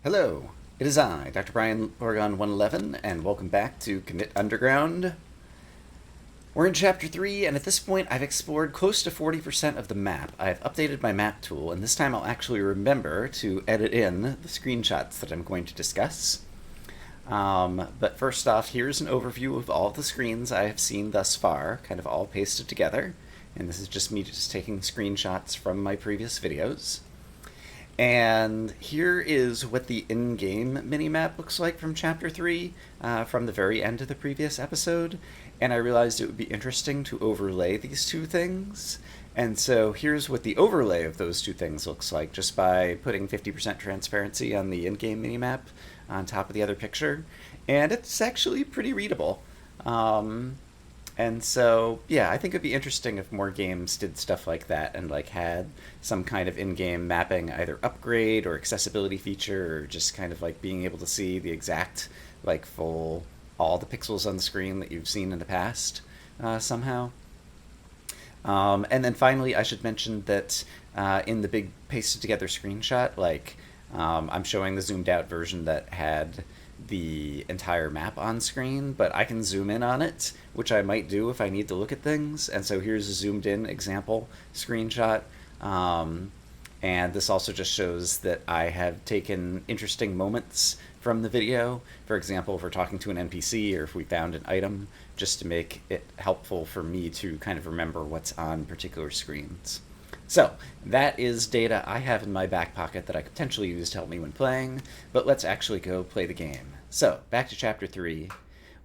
Hello, it is I, Dr. Brian Oregon 111, and welcome back to Knytt Underground. We're in Chapter 3, and at this point I've explored close to 40% of the map. I've updated my map tool, and this time I'll actually remember to edit in the screenshots that I'm going to discuss. But first off, here's an overview of all of the screens I have seen thus far, kind of all pasted together. And this is just me just taking screenshots from my previous videos. And here is what the in-game minimap looks like from Chapter 3, from the very end of the previous episode. And I realized it would be interesting to overlay these two things. And so here's what the overlay of those two things looks like, just by putting 50% transparency on the in-game minimap on top of the other picture. And it's actually pretty readable. And so, yeah, I think it'd be interesting if more games did stuff like that and like had some kind of in-game mapping, either upgrade or accessibility feature, or just kind of like being able to see the exact, like full, all the pixels on the screen that you've seen in the past somehow. And then finally, I should mention that in the big pasted together screenshot, I'm showing the zoomed out version that had the entire map on screen, but I can zoom in on it, which I might do if I need to look at things. And so here's a zoomed in example screenshot. And this also just shows that I have taken interesting moments from the video. For example, if we're talking to an NPC or if we found an item, just to make it helpful for me to kind of remember what's on particular screens. So, that is data I have in my back pocket that I could potentially use to help me when playing, but let's actually go play the game. So, back to Chapter 3.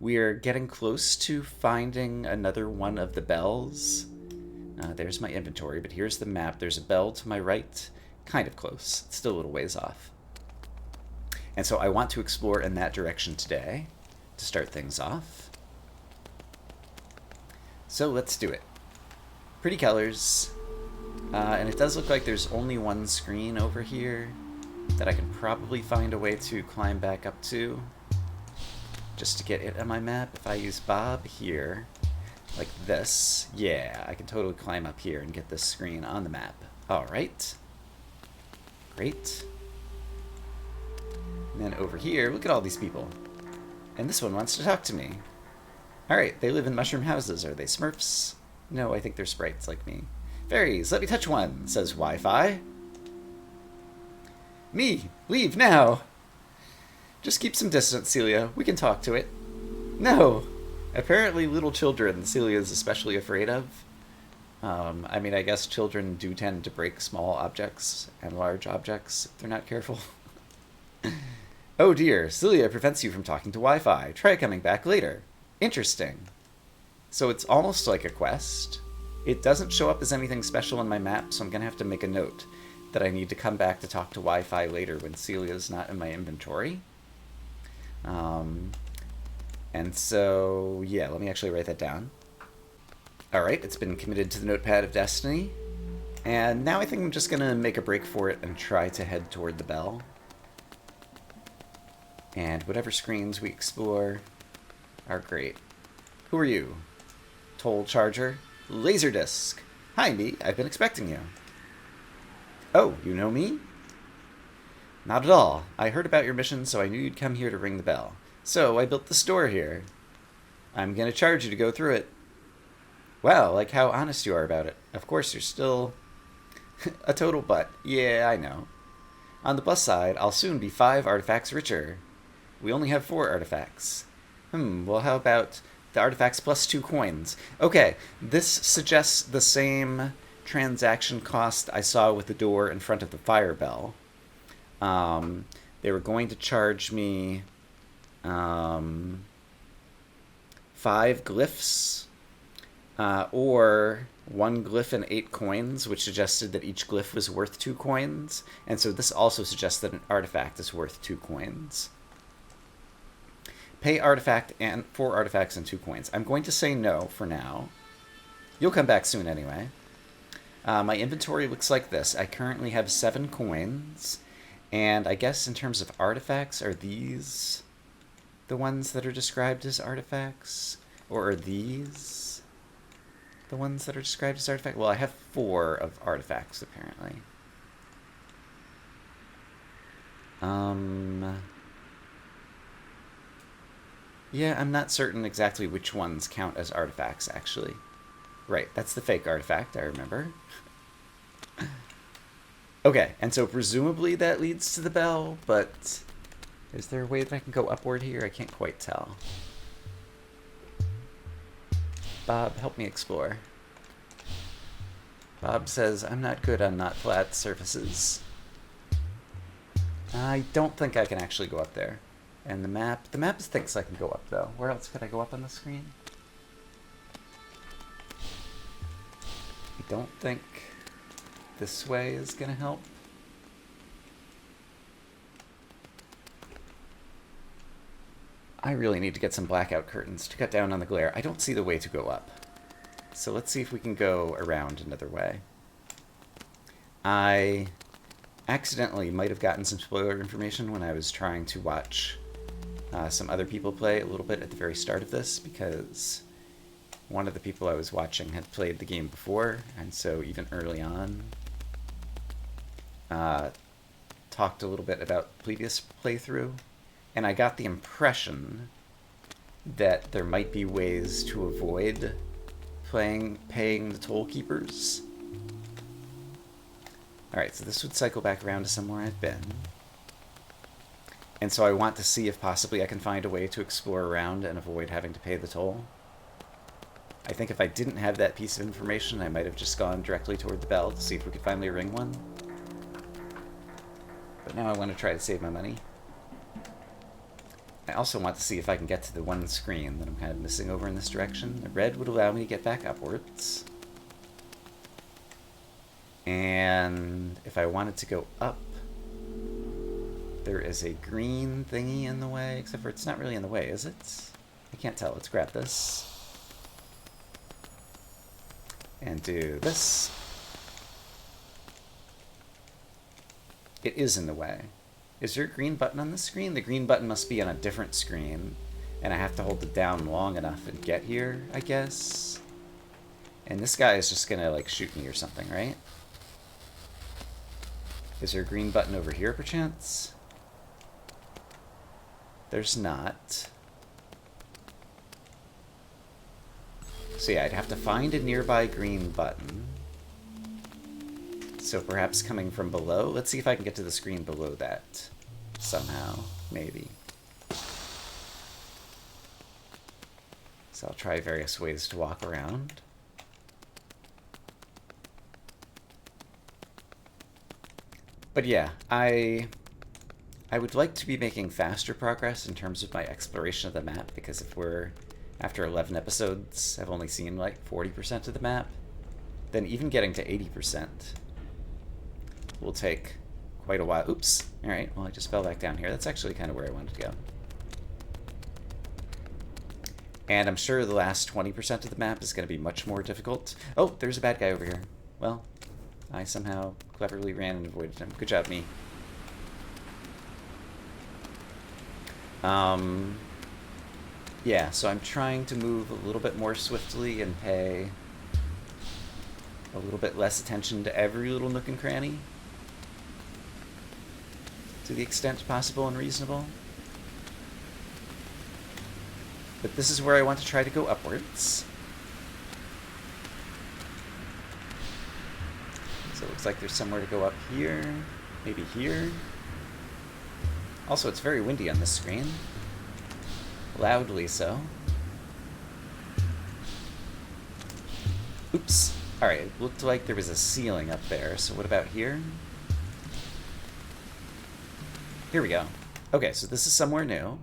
We're getting close to finding another one of the bells. There's my inventory, but here's the map. There's a bell to my right, kind of close. It's still a little ways off. And so I want to explore in that direction today to start things off. So let's do it. Pretty colors. And it does look like there's only one screen over here that I can probably find a way to climb back up to just to get it on my map. If I use Bob here, like this, yeah, I can totally climb up here and get this screen on the map. Alright. Great. And then over here, look at all these people. And this one wants to talk to me. Alright, they live in mushroom houses. Are they Smurfs? No, I think they're sprites like me. Fairies, let me touch one, says Wi-Fi. Me, leave now. Just keep some distance, Celia. We can talk to it. No. Apparently little children Celia is especially afraid of. I guess children do tend to break small objects and large objects if they're not careful. Oh dear, Celia prevents you from talking to Wi-Fi. Try coming back later. Interesting. So it's almost like a quest. It doesn't show up as anything special in my map, so I'm going to have to make a note that I need to come back to talk to Wi-Fi later when Celia's not in my inventory. And so, yeah, let me actually write that down. Alright, it's been committed to the Notepad of Destiny. And now I think I'm just going to make a break for it and try to head toward the bell. And whatever screens we explore are great. Who are you? Toll Charger? Laserdisc. Hi, me. I've been expecting you. Oh, you know me? Not at all. I heard about your mission, so I knew you'd come here to ring the bell. So I built the store here. I'm gonna charge you to go through it. Wow, like how honest you are about it. Of course, you're still a total butt. Yeah, I know. On the plus side, I'll soon be 5 artifacts richer. We only have 4 artifacts. Well, how about the artifacts plus 2 coins? Okay, this suggests the same transaction cost I saw with the door in front of the fire bell. They were going to charge me 5 glyphs, or 1 glyph and 8 coins, which suggested that each glyph was worth 2 coins. And so this also suggests that an artifact is worth 2 coins. Pay artifact and 4 artifacts and 2 coins. I'm going to say no for now. You'll come back soon anyway. My inventory looks like this. I currently have 7 coins. And I guess in terms of artifacts, are these the ones that are described as artifacts? Or are these the ones that are described as artifacts? Well, I have 4 of artifacts, apparently. Yeah, I'm not certain exactly which ones count as artifacts, actually. Right, that's the fake artifact, I remember. Okay, and so presumably that leads to the bell, but is there a way that I can go upward here? I can't quite tell. Bob, help me explore. Bob says I'm not good on not flat surfaces. I don't think I can actually go up there. And the map thinks I can go up, though. Where else could I go up on the screen? I don't think this way is going to help. I really need to get some blackout curtains to cut down on the glare. I don't see the way to go up. So let's see if we can go around another way. I accidentally might have gotten some spoiler information when I was trying to watch some other people play a little bit at the very start of this, because one of the people I was watching had played the game before, and so even early on talked a little bit about the previous playthrough, and I got the impression that there might be ways to avoid paying the toll keepers. Alright, so this would cycle back around to somewhere I've been. And so I want to see if possibly I can find a way to explore around and avoid having to pay the toll. I think if I didn't have that piece of information, I might have just gone directly toward the bell to see if we could finally ring one. But now I want to try to save my money. I also want to see if I can get to the one screen that I'm kind of missing over in this direction. The red would allow me to get back upwards. And if I wanted to go up, there is a green thingy in the way, except for it's not really in the way, is it? I can't tell. Let's grab this. And do this. It is in the way. Is there a green button on the screen? The green button must be on a different screen, and I have to hold it down long enough and get here, I guess. And this guy is just gonna, like, shoot me or something, right? Is there a green button over here, perchance? There's not. So yeah, I'd have to find a nearby green button. So perhaps coming from below? Let's see if I can get to the screen below that. Somehow. Maybe. So I'll try various ways to walk around. But yeah, I would like to be making faster progress in terms of my exploration of the map, because if we're, after 11 episodes, I've only seen like 40% of the map, then even getting to 80% will take quite a while. Oops. Alright, well I just fell back down here. That's actually kind of where I wanted to go. And I'm sure the last 20% of the map is going to be much more difficult. Oh, there's a bad guy over here. Well, I somehow cleverly ran and avoided him. Good job, me. Yeah, so I'm trying to move a little bit more swiftly and pay a little bit less attention to every little nook and cranny, to the extent possible and reasonable. But this is where I want to try to go upwards. So it looks like there's somewhere to go up here, maybe here. Also, it's very windy on this screen. Loudly so. Oops. Alright, it looked like there was a ceiling up there, so what about here? Here we go. Okay, so this is somewhere new.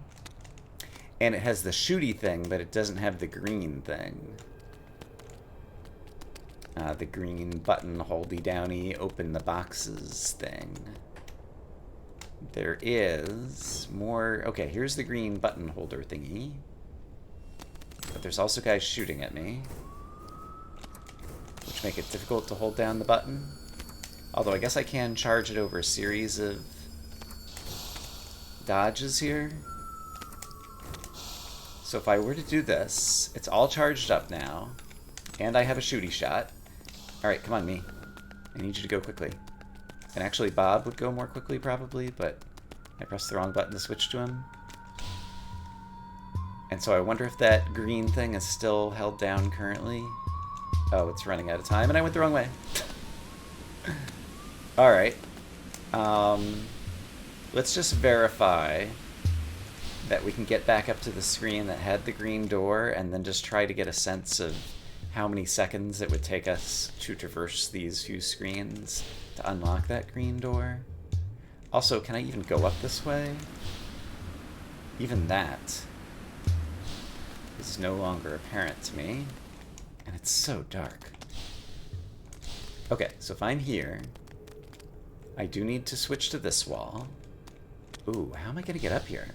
And it has the shooty thing, but it doesn't have the green thing. The green button, holdy downy, open the boxes thing. There is more... Okay, here's the green button holder thingy. But there's also guys shooting at me, which make it difficult to hold down the button. Although I guess I can charge it over a series of dodges here. So if I were to do this, it's all charged up now, and I have a shooty shot. Alright, come on, me. I need you to go quickly. And actually, Bob would go more quickly, probably, but I pressed the wrong button to switch to him. And so I wonder if that green thing is still held down currently. Oh, it's running out of time, and I went the wrong way. Alright. Let's just verify that we can get back up to the screen that had the green door, and then just try to get a sense of how many seconds it would take us to traverse these few screens to unlock that green door. Also, can I even go up this way? Even that is no longer apparent to me, and it's so dark. Okay, so if I'm here, I do need to switch to this wall. Ooh, how am I gonna get up here?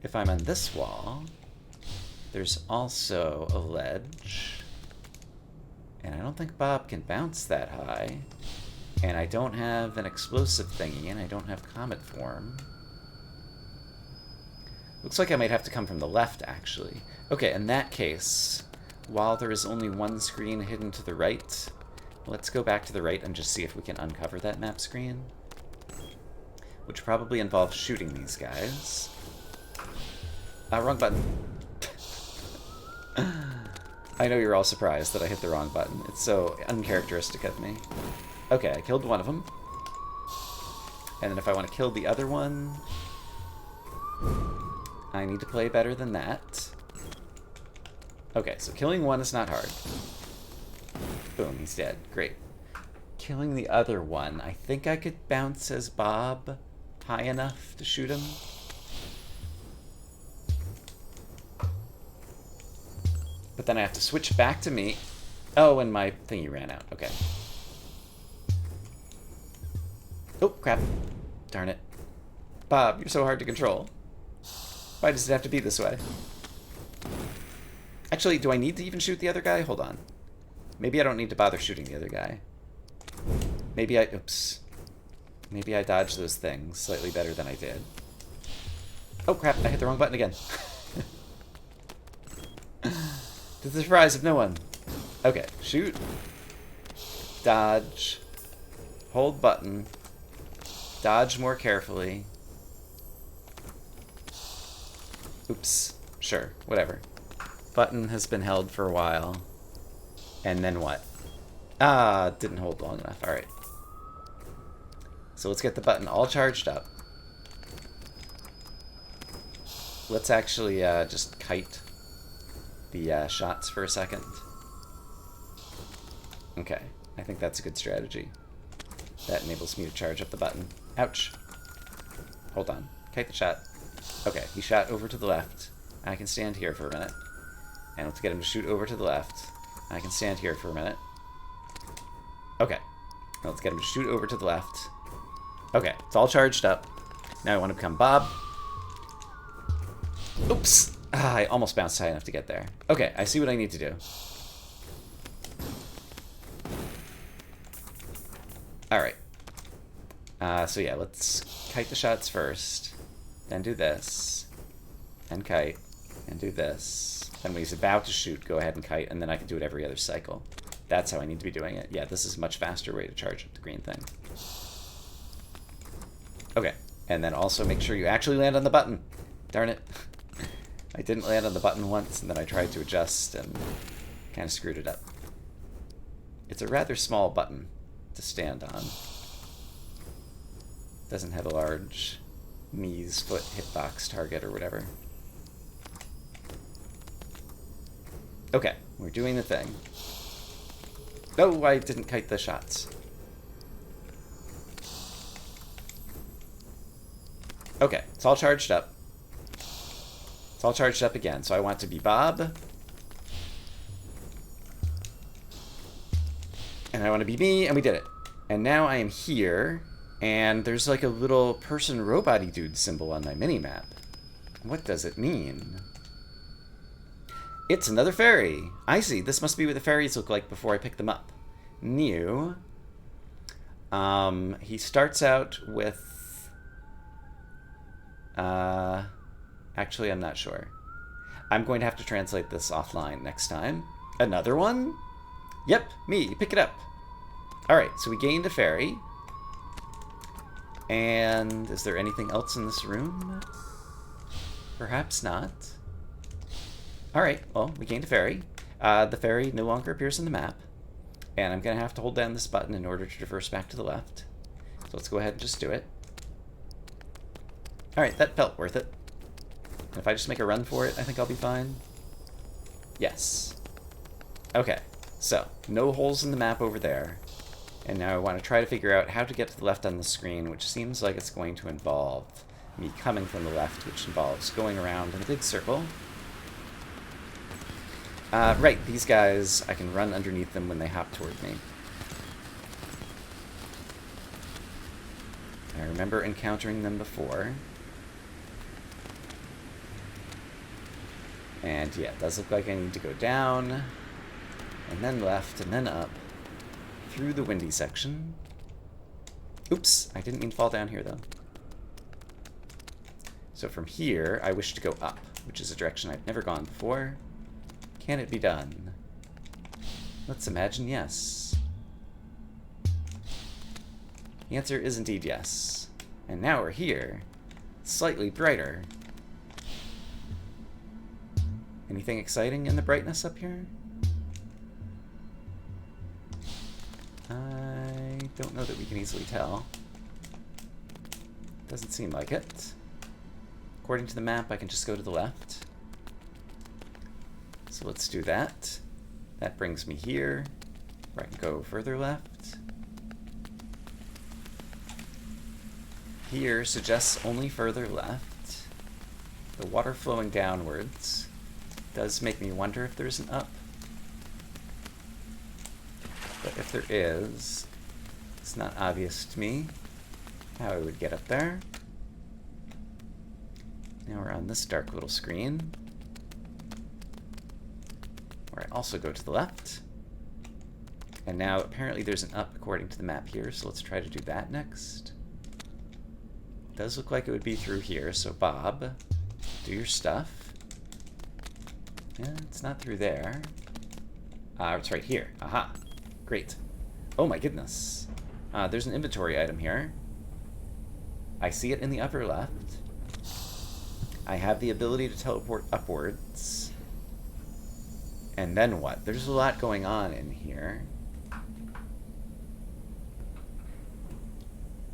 If I'm on this wall, there's also a ledge, and I don't think Bob can bounce that high, and I don't have an explosive thingy, and I don't have comet form. Looks like I might have to come from the left, actually. Okay, in that case, while there is only one screen hidden to the right, let's go back to the right and just see if we can uncover that map screen. Which probably involves shooting these guys. Wrong button. I know you're all surprised that I hit the wrong button. It's so uncharacteristic of me. Okay, I killed one of them. And then if I want to kill the other one, I need to play better than that. Okay, so killing one is not hard. Boom, he's dead. Great. Killing the other one, I think I could bounce as Bob high enough to shoot him. But then I have to switch back to me. Oh, and my thingy ran out. Okay. Oh, crap. Darn it. Bob, you're so hard to control. Why does it have to be this way? Actually, do I need to even shoot the other guy? Hold on. Maybe I don't need to bother shooting the other guy. Maybe I... Oops. Maybe I dodged those things slightly better than I did. Oh, crap. I hit the wrong button again. To the surprise of no one. Okay. Shoot. Dodge. Hold button. Dodge more carefully. Oops. Sure. Whatever. Button has been held for a while. And then what? Ah, didn't hold long enough. Alright. So let's get the button all charged up. Let's actually just kite the shots for a second. Okay. I think that's a good strategy. That enables me to charge up the button. Ouch. Hold on. Kite the shot. Okay, he shot over to the left. I can stand here for a minute. And let's get him to shoot over to the left. I can stand here for a minute. Okay. Now let's get him to shoot over to the left. Okay, it's all charged up. Now I want to become Bob. Oops! Ah, I almost bounced high enough to get there. Okay, I see what I need to do. Alright. So yeah, let's kite the shots first. Then do this. Then kite. And do this. Then when he's about to shoot, go ahead and kite, and then I can do it every other cycle. That's how I need to be doing it. Yeah, this is a much faster way to charge up the green thing. Okay, and then also make sure you actually land on the button. Darn it. I didn't land on the button once, and then I tried to adjust and kind of screwed it up. It's a rather small button to stand on. Doesn't have a large knees, foot, hitbox target or whatever. Okay, we're doing the thing. Oh, I didn't kite the shots. Okay, it's all charged up. It's all charged up again, so I want to be Bob. And I want to be me, and we did it. And now I am here, and there's like a little person robot-y dude symbol on my minimap. What does it mean? It's another fairy. I see. This must be what the fairies look like before I pick them up. New. He starts out with... Actually, I'm not sure. I'm going to have to translate this offline next time. Another one? Yep, me. Pick it up. Alright, so we gained a fairy. And is there anything else in this room? Perhaps not. Alright, well, we gained a fairy. The fairy no longer appears on the map. And I'm going to have to hold down this button in order to traverse back to the left. So let's go ahead and just do it. Alright, that felt worth it. And if I just make a run for it, I think I'll be fine. Yes. Okay, so no holes in the map over there. And now I want to try to figure out how to get to the left on the screen, which seems like it's going to involve me coming from the left, which involves going around in a big circle. Right, these guys, I can run underneath them when they hop toward me. I remember encountering them before. And yeah, it does look like I need to go down, and then left, and then up, through the windy section. Oops, I didn't mean to fall down here, though. So from here, I wish to go up, which is a direction I've never gone before. Can it be done? Let's imagine yes. The answer is indeed yes. And now we're here. Slightly brighter. Anything exciting in the brightness up here? I don't know that we can easily tell. Doesn't seem like it. According to the map, I can just go to the left. So let's do that. That brings me here, where I can go further left. Here suggests only further left. The water flowing downwards does make me wonder if there's an up. But if there is, it's not obvious to me how I would get up there. Now we're on this dark little screen, where I also go to the left. And now apparently there's an up according to the map here, so let's try to do that next. Does look like it would be through here, so Bob, do your stuff. Yeah, it's not through there. It's right here. Aha. Great. Oh my goodness. There's an inventory item here. I see it in the upper left. I have the ability to teleport upwards. And then what? There's a lot going on in here.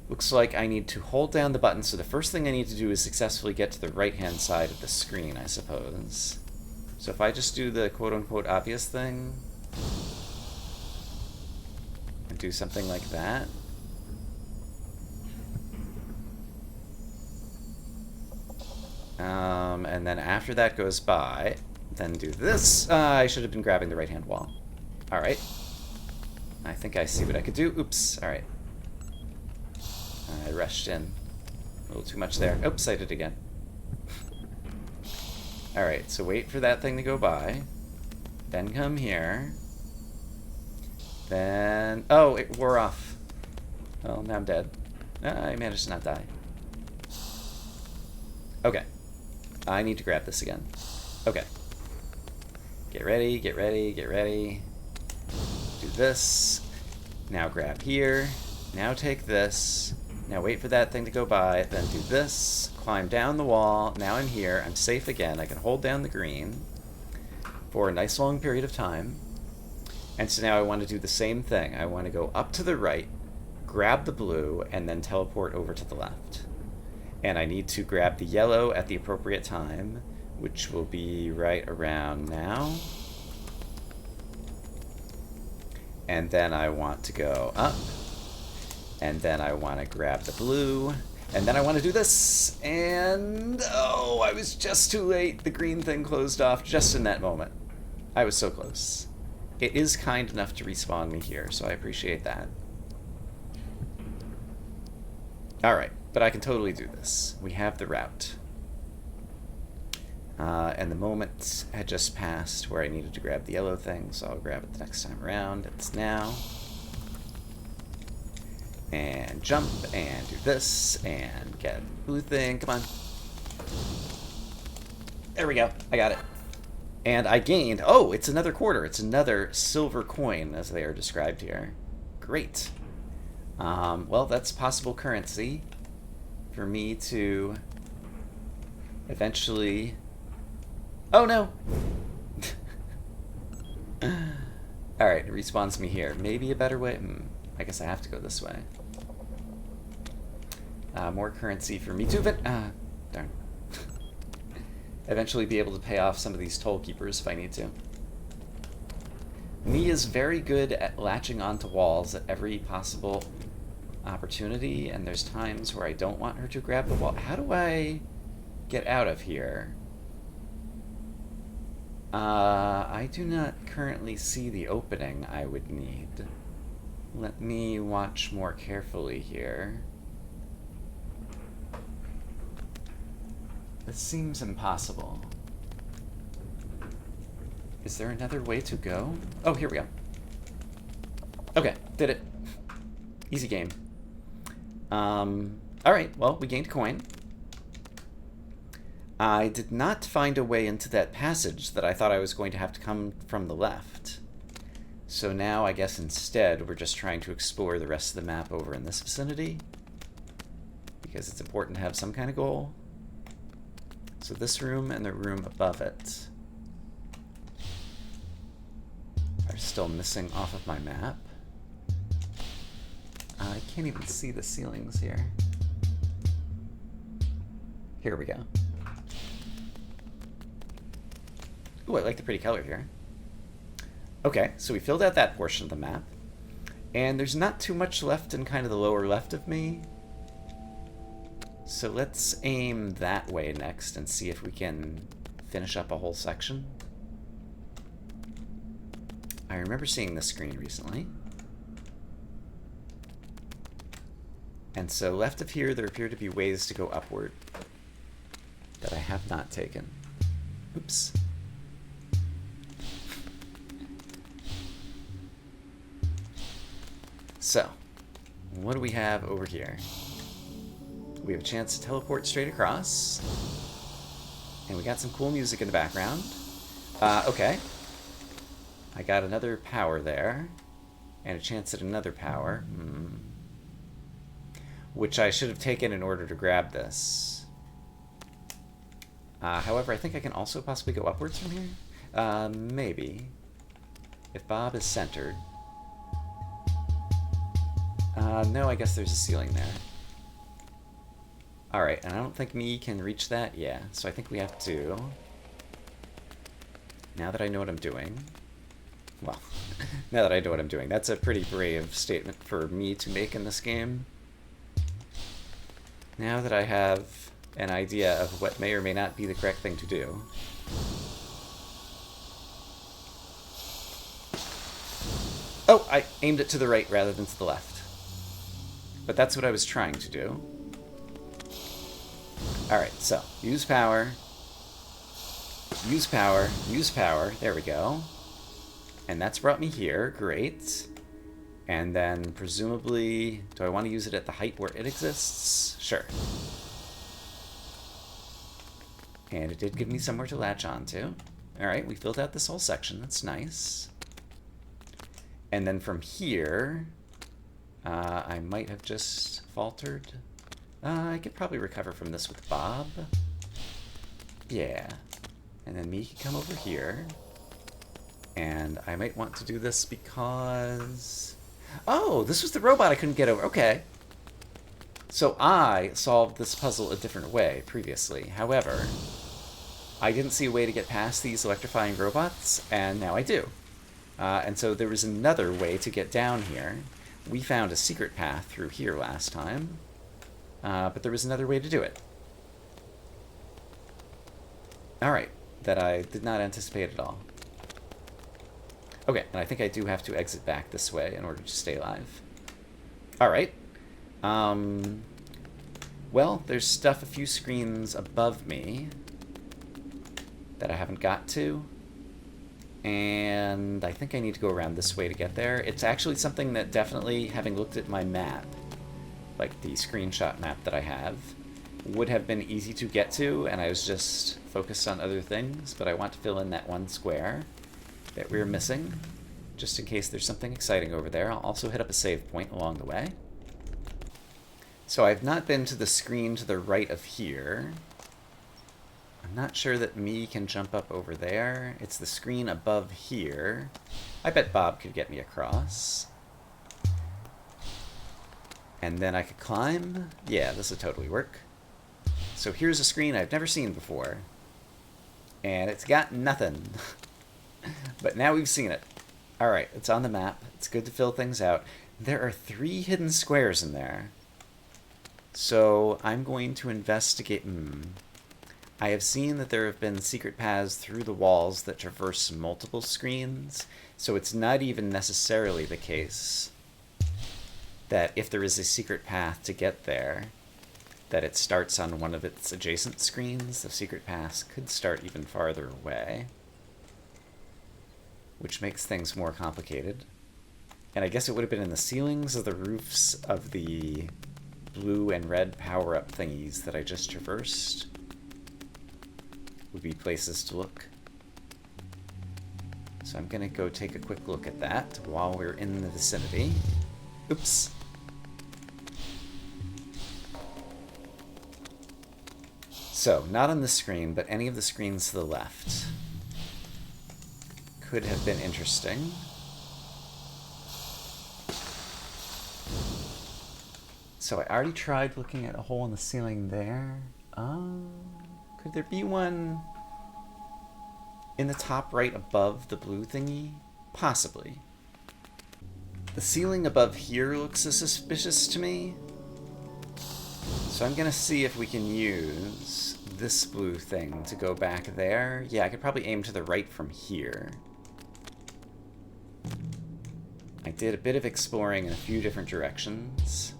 Looks like I need to hold down the button, so the first thing I need to do is successfully get to the right-hand side of the screen, I suppose. So if I just do the quote-unquote obvious thing, and do something like that. And then after that goes by, then do this. I should have been grabbing the right-hand wall. Alright. I think I see what I could do. Oops. Alright. I rushed in. A little too much there. Oops, I did it again. Alright, so wait for that thing to go by. Then come here. Then... oh, it wore off. Well, now I'm dead. I managed to not die. Okay. I need to grab this again. Okay. Get ready, get ready, get ready. Do this. Now grab here. Now take this. Now wait for that thing to go by. Then do this. Climb down the wall. Now I'm here. I'm safe again. I can hold down the green for a nice long period of time. And so now I want to do the same thing. I want to go up to the right, grab the blue, and then teleport over to the left. And I need to grab the yellow at the appropriate time, which will be right around now. And then I want to go up. And then I want to grab the blue. And then I want to do this. And oh, I was just too late. The green thing closed off just in that moment. I was so close. It is kind enough to respawn me here, so I appreciate that. Alright, but I can totally do this. We have the route. And the moment had just passed where I needed to grab the yellow thing, so I'll grab it the next time around. It's now. And jump, and do this, and get the blue thing. Come on. There we go. I got it. And I gained... oh, it's another quarter. It's another silver coin, as they are described here. Great. Well, that's possible currency. for me to eventually... Oh, no! Alright, it respawns me here. Maybe a better way? I guess I have to go this way. More currency for me to darn. Eventually be able to pay off some of these toll keepers if I need to. Me is very good at latching onto walls at every possible opportunity, and there's times where I don't want her to grab the wall. How do I get out of here? I do not currently see the opening I would need. Let me watch more carefully here. This seems impossible. Is there another way to go? Oh, here we go. Okay, did it. Easy game. Alright, well, we gained a coin. I did not find a way into that passage that I thought I was going to have to come from the left. So now I guess instead we're just trying to explore the rest of the map over in this vicinity, because it's important to have some kind of goal. So this room and the room above it are still missing off of my map. I can't even see the ceilings here. Here we go. Ooh, I like the pretty color here. Okay, so we filled out that portion of the map. And there's not too much left in kind of the lower left of me. So let's aim that way next and see if we can finish up a whole section. I remember seeing this screen recently. And so left of here, there appear to be ways to go upward that I have not taken. Oops. So, what do we have over here? We have a chance to teleport straight across. And we got some cool music in the background. Okay. I got another power there. And a chance at another power. Which I should have taken in order to grab this. However, I think I can also possibly go upwards from here. Maybe. If Bob is centered. No, I guess there's a ceiling there. Alright, and I don't think me can reach that. Yeah, so I think we have to... Now that I know what I'm doing... Well, now that I know what I'm doing, that's a pretty brave statement for me to make in this game. Now that I have an idea of what may or may not be the correct thing to do... Oh, I aimed it to the right rather than to the left. But that's what I was trying to do. Alright, so, use power. Use power. Use power. There we go. And that's brought me here. Great. And then, presumably... Do I want to use it at the height where it exists? Sure. And it did give me somewhere to latch onto. Alright, we filled out this whole section. That's nice. And then from here... I might have just faltered. I could probably recover from this with Bob. Yeah. And then me can come over here. And I might want to do this because... Oh, this was the robot I couldn't get over. Okay. So I solved this puzzle a different way previously. However, I didn't see a way to get past these electrifying robots, and now I do. And so there was another way to get down here. We found a secret path through here last time. But there was another way to do it. Alright, that I did not anticipate at all. Okay, and I think I do have to exit back this way in order to stay alive. Alright. Well, there's stuff a few screens above me that I haven't got to. And I think I need to go around this way to get there. It's actually something that definitely, having looked at my map, like the screenshot map that I have, would have been easy to get to, and I was just focused on other things, but I want to fill in that one square that we're missing, just in case there's something exciting over there. I'll also hit up a save point along the way. So I've not been to the screen to the right of here. I'm not sure that me can jump up over there. It's the screen above here. I bet Bob could get me across. And then I could climb. Yeah, this would totally work. So here's a screen I've never seen before. And it's got nothing. But now we've seen it. Alright, it's on the map. It's good to fill things out. There are 3 hidden squares in there. So I'm going to investigate... I have seen that there have been secret paths through the walls that traverse multiple screens, so it's not even necessarily the case that if there is a secret path to get there, that it starts on one of its adjacent screens. The secret paths could start even farther away, which makes things more complicated. And I guess it would have been in the ceilings of the roofs of the blue and red power-up thingies that I just traversed would be places to look. So I'm gonna go take a quick look at that while we're in the vicinity. Oops. So, not on this screen, but any of the screens to the left could have been interesting. So I already tried looking at a hole in the ceiling there. Could there be one in the top right above the blue thingy? Possibly. The ceiling above here looks suspicious to me. So I'm gonna see if we can use this blue thing to go back there. Yeah, I could probably aim to the right from here. I did a bit of exploring in a few different directions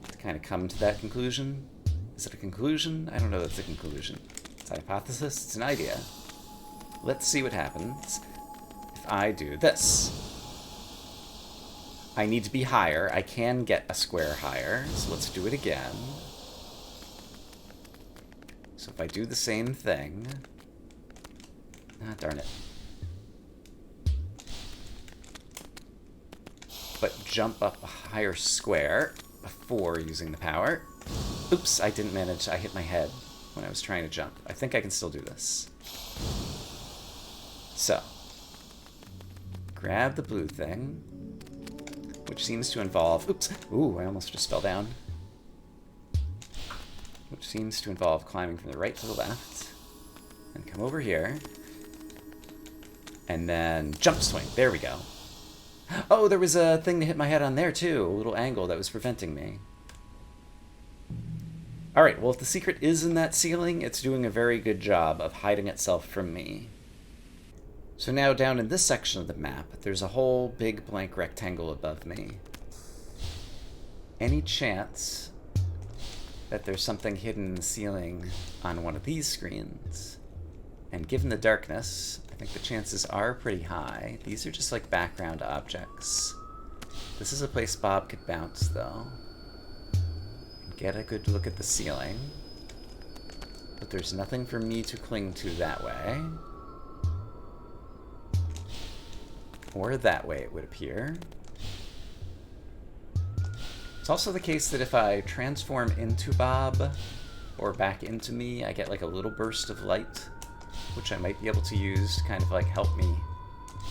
to kind of come to that conclusion. Is it a conclusion? I don't know if it's a conclusion. It's a hypothesis. It's an idea. Let's see what happens if I do this. I need to be higher. I can get a square higher, so let's do it again. So if I do the same thing... Ah, darn it. But jump up a higher square before using the power. Oops, I didn't manage. I hit my head when I was trying to jump. I think I can still do this. So, grab the blue thing, which seems to involve... Oops! Ooh, I almost just fell down. Which seems to involve climbing from the right to the left. And come over here. And then jump swing. There we go. Oh, there was a thing to hit my head on there, too. A little angle that was preventing me. Alright, well, if the secret is in that ceiling, it's doing a very good job of hiding itself from me. So now down in this section of the map, there's a whole big blank rectangle above me. Any chance that there's something hidden in the ceiling on one of these screens? And given the darkness, I think the chances are pretty high. These are just like background objects. This is a place Bob could bounce, though. Get a good look at the ceiling. But there's nothing for me to cling to that way. Or that way, it would appear. It's also the case that if I transform into Bob, or back into me, I get like a little burst of light, which I might be able to use to kind of like help me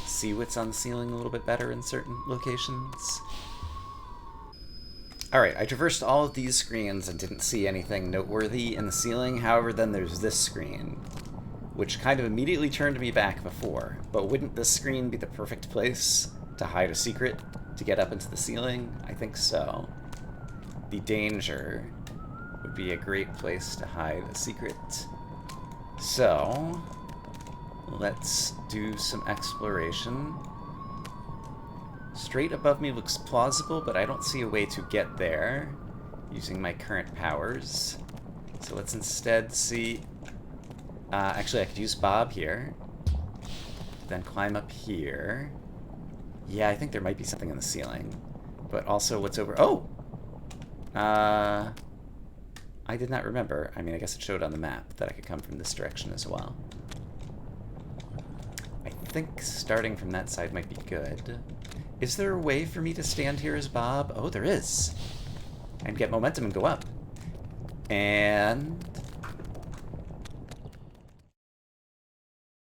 see what's on the ceiling a little bit better in certain locations. Alright, I traversed all of these screens and didn't see anything noteworthy in the ceiling. However, then there's this screen, which kind of immediately turned me back before. But wouldn't this screen be the perfect place to hide a secret to get up into the ceiling? I think so. The danger would be a great place to hide a secret. So, let's do some exploration. Straight above me looks plausible, but I don't see a way to get there using my current powers. So let's instead see... actually, I could use Bob here. Then climb up here. Yeah, I think there might be something in the ceiling. But also, what's over... Oh! I did not remember. I mean, I guess it showed on the map that I could come from this direction as well. I think starting from that side might be good. Is there a way for me to stand here as Bob? Oh, there is. And get momentum and go up. And